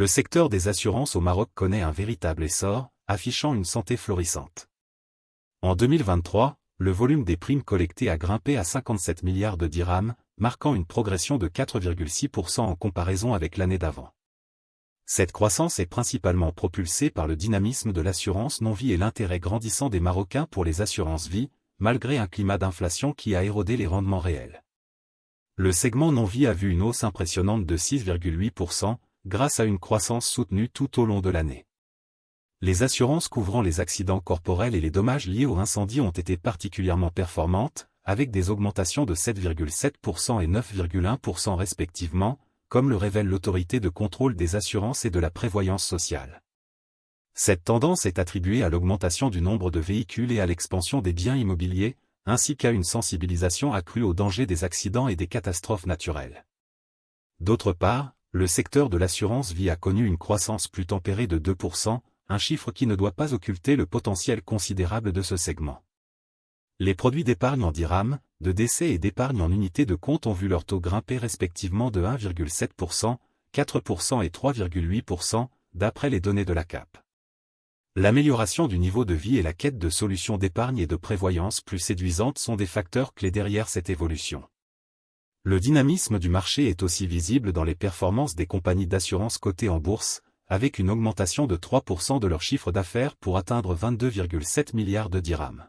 Le secteur des assurances au Maroc connaît un véritable essor, affichant une santé florissante. En 2023, le volume des primes collectées a grimpé à 57 milliards de dirhams, marquant une progression de 4,6% en comparaison avec l'année d'avant. Cette croissance est principalement propulsée par le dynamisme de l'assurance non-vie et l'intérêt grandissant des Marocains pour les assurances vie, malgré un climat d'inflation qui a érodé les rendements réels. Le segment non-vie a vu une hausse impressionnante de 6,8%, grâce à une croissance soutenue tout au long de l'année. Les assurances couvrant les accidents corporels et les dommages liés au incendie ont été particulièrement performantes, avec des augmentations de 7,7% et 9,1% respectivement, comme le révèle l'autorité de contrôle des assurances et de la prévoyance sociale. Cette tendance est attribuée à l'augmentation du nombre de véhicules et à l'expansion des biens immobiliers, ainsi qu'à une sensibilisation accrue aux dangers des accidents et des catastrophes naturelles. D'autre part, le secteur de l'assurance vie a connu une croissance plus tempérée de 2%, un chiffre qui ne doit pas occulter le potentiel considérable de ce segment. Les produits d'épargne en dirhams, de décès et d'épargne en unités de compte ont vu leur taux grimper respectivement de 1,7%, 4% et 3,8%, d'après les données de la CAP. L'amélioration du niveau de vie et la quête de solutions d'épargne et de prévoyance plus séduisantes sont des facteurs clés derrière cette évolution. Le dynamisme du marché est aussi visible dans les performances des compagnies d'assurance cotées en bourse, avec une augmentation de 3% de leur chiffre d'affaires pour atteindre 22,7 milliards de dirhams.